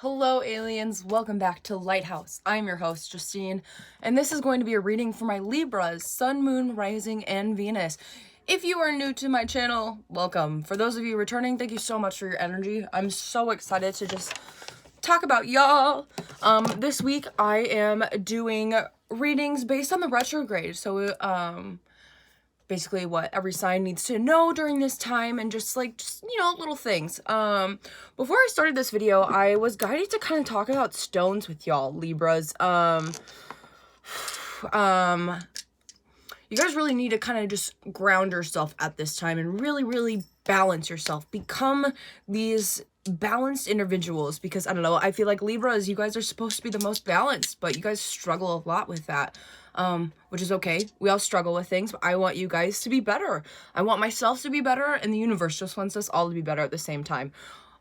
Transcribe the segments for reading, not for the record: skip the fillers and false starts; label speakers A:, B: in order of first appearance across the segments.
A: Hello aliens, welcome back to Lighthouse. I'm your host, Justine, and this is going to be a reading for my Libras, Sun, Moon, Rising, and Venus. If you are new to my channel, welcome. For those of you returning, thank you so much for your energy. I'm so excited to just talk about y'all. This week I am doing readings based on the retrograde, so basically what every sign needs to know during this time, and just little things. Before I started this video, I was guided to kind of talk about stones with y'all, Libras. You guys really need to kind of just ground yourself at this time and really balance yourself. Become these balanced individuals, because I don't know, I feel like Libras, you guys are supposed to be the most balanced, but you guys struggle a lot with that. Which is okay. We all struggle with things, but I want you guys to be better. I want myself to be better, and the universe just wants us all to be better at the same time.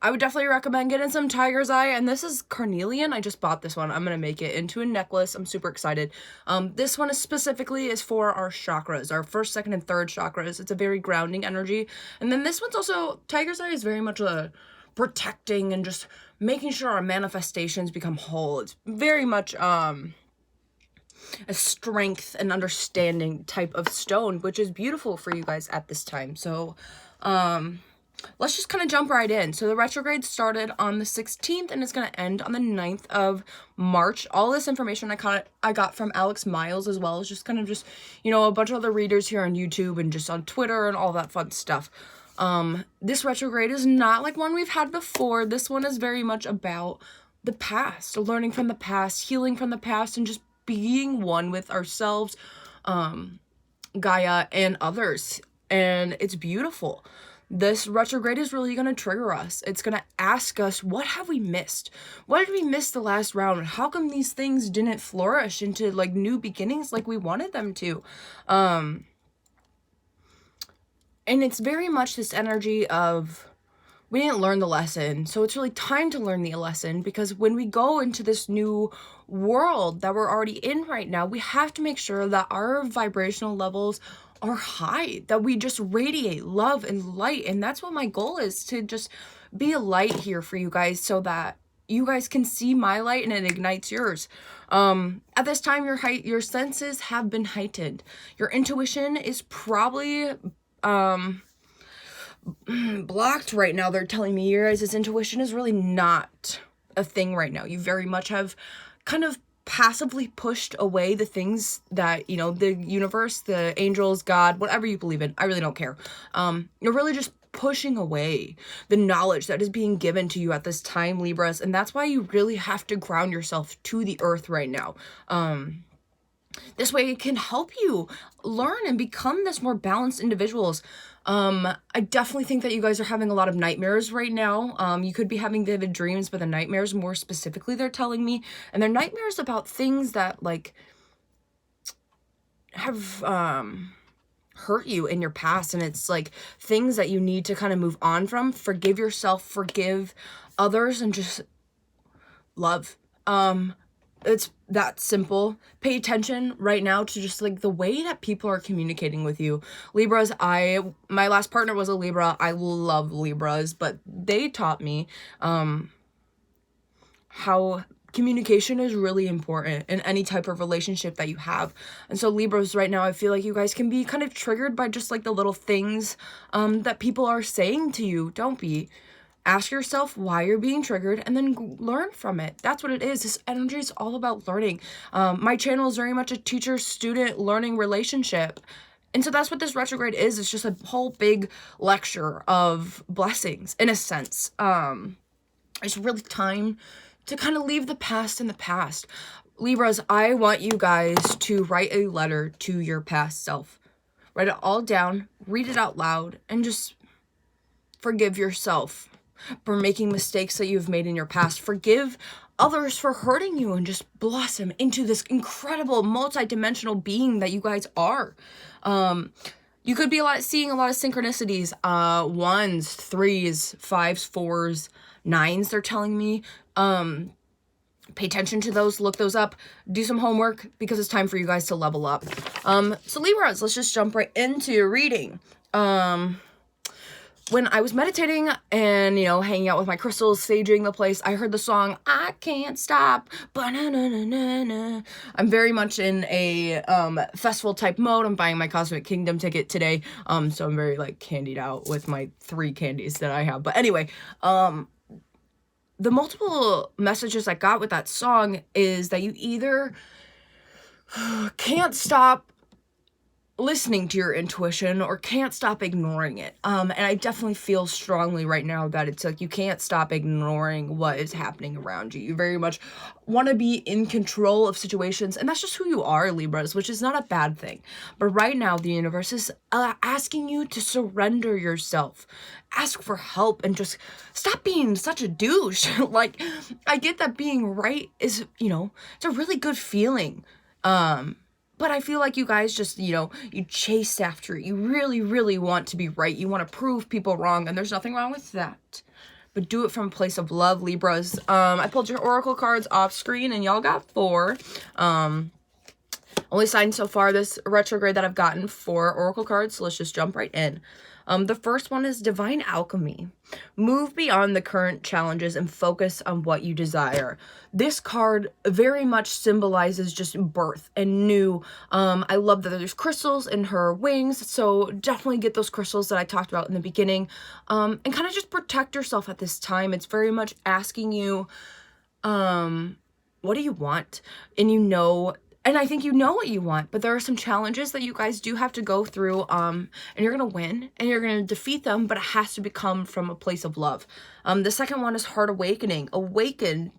A: I would definitely recommend getting some tiger's eye, and this is carnelian. I just bought this one. I'm gonna make it into a necklace. I'm super excited. This one specifically is for our chakras, our first, second, and third chakras. It's a very grounding energy. And then this one's also, tiger's eye is very much a protecting and just making sure our manifestations become whole. It's very much, a strength and understanding type of stone, which is beautiful for you guys at this time. So let's just kind of jump right in. So the retrograde started on the 16th and it's going to end on the 9th of March. All this information I got from Alex Miles, as well as just kind of a bunch of other readers here on YouTube and just on Twitter and all that fun stuff. This retrograde is not like one we've had before. This one is very much about the past, learning from the past, healing from the past, and just being one with ourselves, Gaia, and others. And it's beautiful. This retrograde is really going to trigger us. It's going to ask us, what have we missed? What did we miss the last round? How come these things didn't flourish into like new beginnings like we wanted them to? And it's very much this energy of, we didn't learn the lesson, so it's really time to learn the lesson, because when we go into this new world that we're already in right now, we have to make sure that our vibrational levels are high, that we just radiate love and light. And that's what my goal is, to just be a light here for you guys, so that you guys can see my light and it ignites yours. At this time, your senses have been heightened. Your intuition is probably blocked right now. They're telling me your guys' intuition is really not a thing right now. You very much have kind of passively pushed away the things that, the universe, the angels, God, whatever you believe in, I really don't care. You're really just pushing away the knowledge that is being given to you at this time, Libras, and that's why you really have to ground yourself to the earth right now. This way it can help you learn and become this more balanced individuals. I definitely think that you guys are having a lot of nightmares right now. You could be having vivid dreams, but the nightmares more specifically, they're telling me, and they're nightmares about things that like have hurt you in your past, and it's like things that you need to kind of move on from. Forgive yourself, forgive others, and just love. It's that simple. Pay attention right now to just like the way that people are communicating with you. Libras, my last partner was a Libra. I love Libras, but they taught me how communication is really important in any type of relationship that you have. And so Libras right now, I feel like you guys can be kind of triggered by just like the little things that people are saying to you. Don't be. Ask yourself why you're being triggered, and then learn from it. That's what it is. This energy is all about learning. My channel is very much a teacher-student learning relationship. And so that's what this retrograde is. It's just a whole big lecture of blessings, in a sense. It's really time to kind of leave the past in the past. Libras, I want you guys to write a letter to your past self. Write it all down, read it out loud, and just forgive yourself for making mistakes that you've made in your past. Forgive others for hurting you, and just blossom into this incredible multi-dimensional being that you guys are. You could be seeing a lot of synchronicities, 1s, 3s, 5s, 4s, 9s, they're telling me. Pay attention to those, look those up, do some homework, because it's time for you guys to level up. So Libras, let's just jump right into your reading. when I was meditating and, you know, hanging out with my crystals, saging the place, I heard the song, I Can't Stop, ba-na-na-na-na-na. I'm very much in a festival type mode. I'm buying my Cosmic Kingdom ticket today, so I'm very, like, candied out with my 3 candies that I have. But anyway, the multiple messages I got with that song is that you either can't stop listening to your intuition or can't stop ignoring it. And I definitely feel strongly right now that it's like you can't stop ignoring what is happening around you. You very much want to be in control of situations, and that's just who you are, Libras, which is not a bad thing. But right now, the universe is asking you to surrender yourself, ask for help, and just stop being such a douche. Like, I get that being right is, you know, it's a really good feeling. But I feel like you guys just, you know, you chase after it. You really, really want to be right. You want to prove people wrong, and there's nothing wrong with that. But do it from a place of love, Libras. I pulled your oracle cards off screen, and y'all got 4. Only sign so far this retrograde that I've gotten 4 oracle cards, so let's just jump right in. The first one is Divine Alchemy. Move beyond the current challenges and focus on what you desire. This card very much symbolizes just birth and new. I love that there's crystals in her wings, so definitely get those crystals that I talked about in the beginning. And kind of just protect yourself at this time. It's very much asking you, what do you want? And you know, and I think you know what you want, but there are some challenges that you guys do have to go through, and you're going to win, and you're going to defeat them, but it has to become from a place of love. The second one is Heart Awakening. Awaken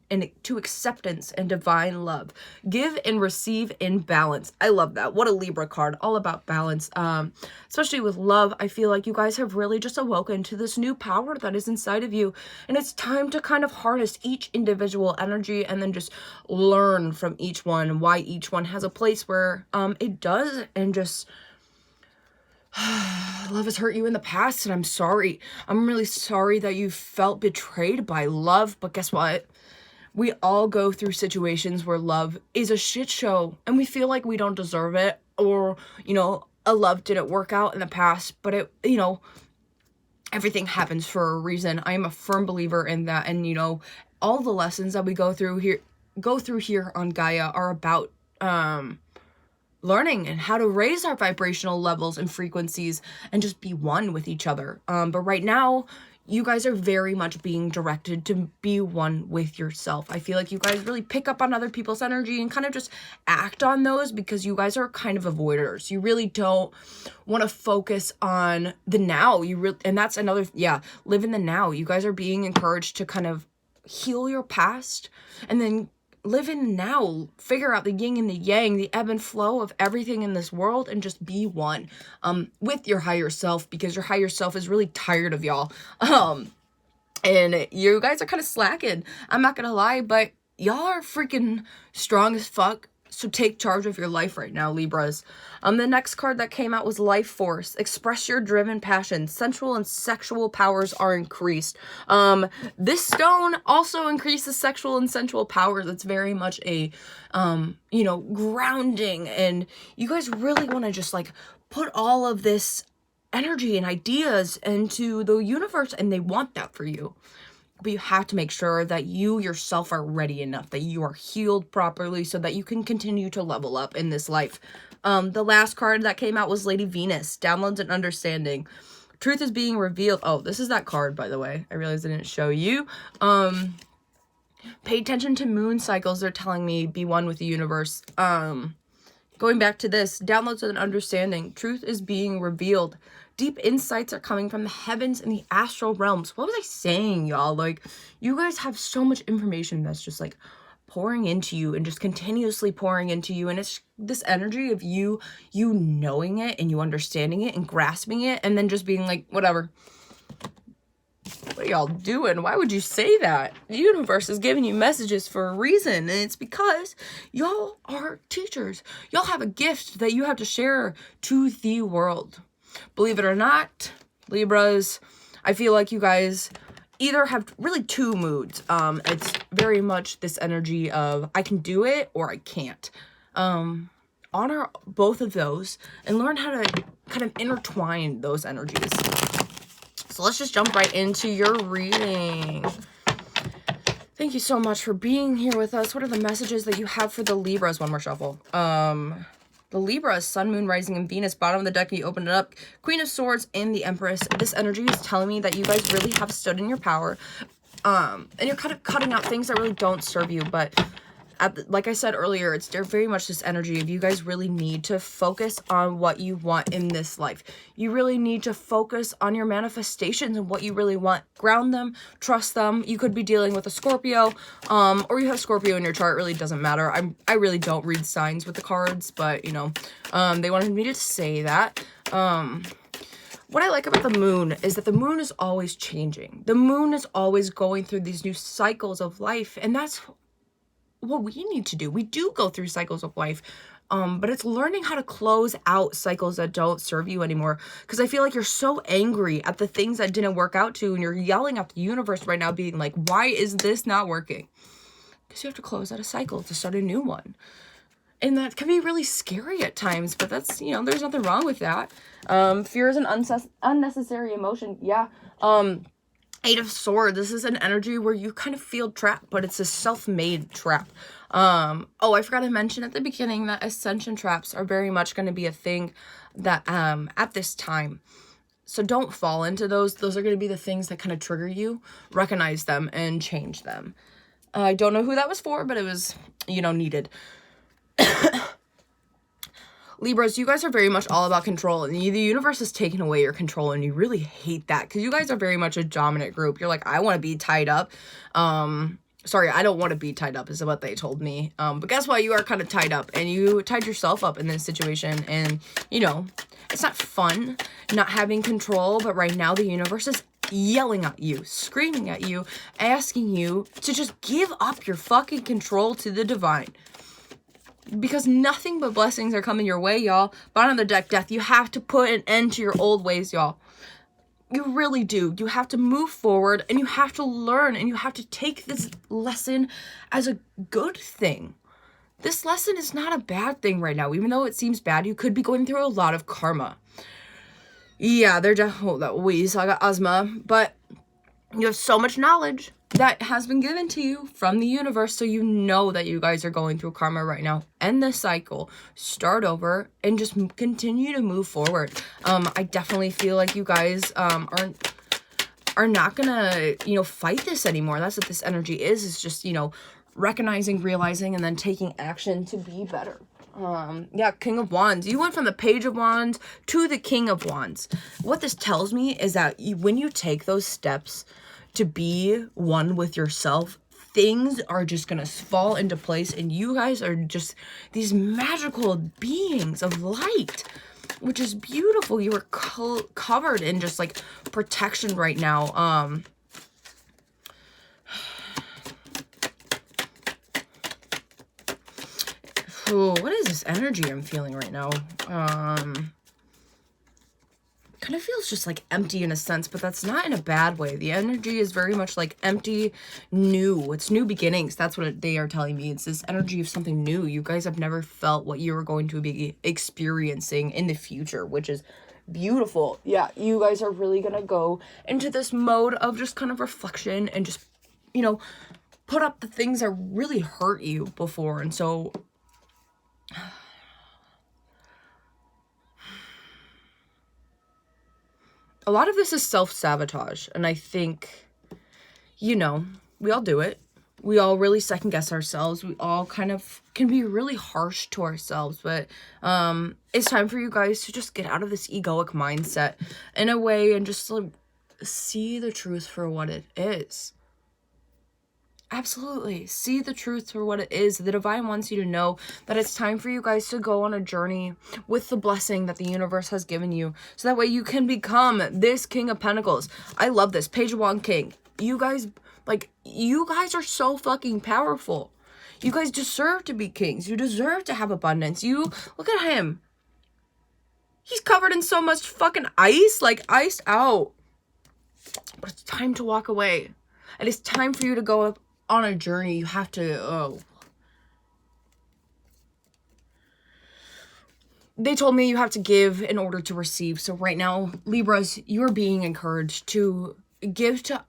A: to acceptance and divine love. Give and receive in balance. I love that. What a Libra card. All about balance. Especially with love, I feel like you guys have really just awoken to this new power that is inside of you. And it's time to kind of harness each individual energy and then just learn from each one, why each one has a place where it does, and just love has hurt you in the past, and I'm sorry. I'm really sorry that you felt betrayed by love, but guess what? We all go through situations where love is a shit show, and we feel like we don't deserve it, or, you know, a love didn't work out in the past, but it, you know, everything happens for a reason. I am a firm believer in that, and, you know, all the lessons that we go through here on Gaia are about, learning and how to raise our vibrational levels and frequencies and just be one with each other. But right now, you guys are very much being directed to be one with yourself. I feel like you guys really pick up on other people's energy and kind of just act on those because you guys are kind of avoiders. You really don't want to focus on the now. And that's another, live in the now. You guys are being encouraged to kind of heal your past and then live in now, figure out the yin and the yang, the ebb and flow of everything in this world, and just be one with your higher self, because your higher self is really tired of y'all. And you guys are kind of slacking. I'm not gonna lie, but y'all are freaking strong as fuck. So take charge of your life right now, Libras. The next card that came out was Life Force. Express your driven passion. Sensual and sexual powers are increased. This stone also increases sexual and sensual powers. It's very much a, you know, grounding. And you guys really want to just like put all of this energy and ideas into the universe, and they want that for you. But you have to make sure that you yourself are ready enough, that you are healed properly so that you can continue to level up in this life. The last card that came out was Lady Venus, Downloads and Understanding. Truth is being revealed. Oh, this is that card, by the way. I realized I didn't show you. Pay attention to moon cycles. They're telling me be one with the universe. Going back to this, Downloads and Understanding. Truth is being revealed. Deep insights are coming from the heavens and the astral realms. What was I saying, y'all? Like, you guys have so much information that's just, like, pouring into you and just continuously pouring into you. And it's this energy of you knowing it and you understanding it and grasping it and then just being like, whatever. What are y'all doing? Why would you say that? The universe is giving you messages for a reason, and it's because y'all are teachers. Y'all have a gift that you have to share to the world. Believe it or not, Libras, I feel like you guys either have really 2 moods. It's very much this energy of I can do it or I can't. Honor both of those and learn how to kind of intertwine those energies. So let's just jump right into your reading. Thank you so much for being here with us. What are the messages that you have for the Libras? One more shuffle. The Libra is Sun, Moon, Rising, and Venus. Bottom of the deck, you open it up. Queen of Swords and the Empress. This energy is telling me that you guys really have stood in your power. And you're kind of cutting out things that really don't serve you. But like I said earlier, it's very much this energy of you guys really need to focus on what you want in this life. You really need to focus on your manifestations and what you really want. Ground them, trust them. You could be dealing with a Scorpio, or you have Scorpio in your chart. It really doesn't matter. I really don't read signs with the cards, but you know, they wanted me to say that. What I like about the moon is that the moon is always changing. The moon is always going through these new cycles of life, and that's what we need to do. We do go through cycles of life, but it's learning how to close out cycles that don't serve you anymore. Because I feel like you're so angry at the things that didn't work out to, and you're yelling at the universe right now, being like, why is this not working? Because you have to close out a cycle to start a new one. And that can be really scary at times, but that's, you know, there's nothing wrong with that. Fear is an unnecessary emotion. Yeah. Eight of Swords, this is an energy where you kind of feel trapped, but it's a self-made trap. Oh, I forgot to mention at the beginning that ascension traps are very much going to be a thing that, at this time. So don't fall into those. Those are going to be the things that kind of trigger you. Recognize them and change them. I don't know who that was for, but it was, you know, needed. Libras, you guys are very much all about control, and the universe has taken away your control, and you really hate that because you guys are very much a dominant group. You're like, I want to be tied up. Sorry, I don't want to be tied up is what they told me. But guess what? You are kind of tied up, and you tied yourself up in this situation, and you know, it's not fun not having control, but right now the universe is yelling at you, screaming at you, asking you to just give up your fucking control to the divine. Because nothing but blessings are coming your way, y'all. Bottom of the deck, Death. You have to put an end to your old ways, y'all. You really do. You have to move forward, and you have to learn, and you have to take this lesson as a good thing. This lesson is not a bad thing right now. Even though it seems bad, you could be going through a lot of karma. Yeah, they're definitely, I got asthma, but you have so much knowledge that has been given to you from the universe, so you know that you guys are going through karma right now. End the cycle, start over, and just continue to move forward. I definitely feel like you guys are not gonna, you know, fight this anymore. That's what this energy is. It's just, you know, recognizing, realizing, and then taking action to be better. Yeah, King of Wands. You went from the Page of Wands to the King of Wands. What this tells me is that when you take those steps to be one with yourself, things are just gonna fall into place, and you guys are just these magical beings of light, which is beautiful. You are covered in just like protection right now. Ooh, what is this energy I'm feeling right now? Kind of feels just like empty in a sense, but that's not in a bad way. The energy is very much like empty, new. It's new beginnings. That's what they are telling me. It's this energy of something new. You guys have never felt what you are going to be experiencing in the future, which is beautiful. Yeah, you guys are really gonna go into this mode of just kind of reflection and just, you know, put up the things that really hurt you before. And so a lot of this is self-sabotage, and I think, you know, we all do it. We all really second-guess ourselves. We all kind of can be really harsh to ourselves, but it's time for you guys to just get out of this egoic mindset in a way and just like, see the truth for what it is. Absolutely. See the truth for what it is. The divine wants you to know that it's time for you guys to go on a journey with the blessing that the universe has given you. So that way you can become this King of Pentacles. I love this. Page of Wands King. You guys, like, you guys are so fucking powerful. You guys deserve to be kings. You deserve to have abundance. You, look at him. He's covered in so much fucking ice, like iced out. But it's time to walk away. It is time for you to go up on a journey. You have to, they told me you have to give in order to receive. So right now, Libras, you're being encouraged to give to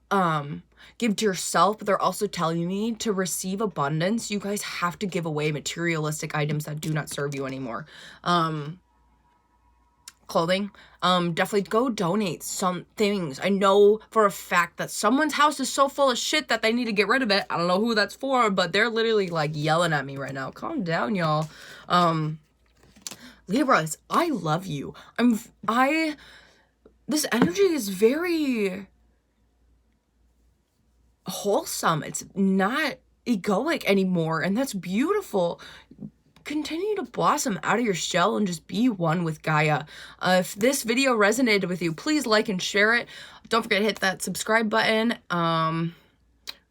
A: yourself, but they're also telling me to receive abundance. You guys have to give away materialistic items that do not serve you anymore. Clothing. Definitely go donate some things. I know for a fact that someone's house is so full of shit that they need to get rid of it. I don't know who that's for, but they're literally like yelling at me right now. Calm down, y'all. Libras, I love you. This energy is very wholesome. It's not egoic anymore, and that's beautiful. Continue to blossom out of your shell and just be one with Gaia. If this video resonated with you, please like and share it. Don't forget to hit that subscribe button. Trying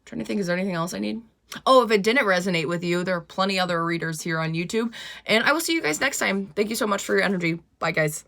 A: to think, is there anything else I need? Oh, if it didn't resonate with you, there are plenty other readers here on YouTube. And I will see you guys next time. Thank you so much for your energy. Bye, guys.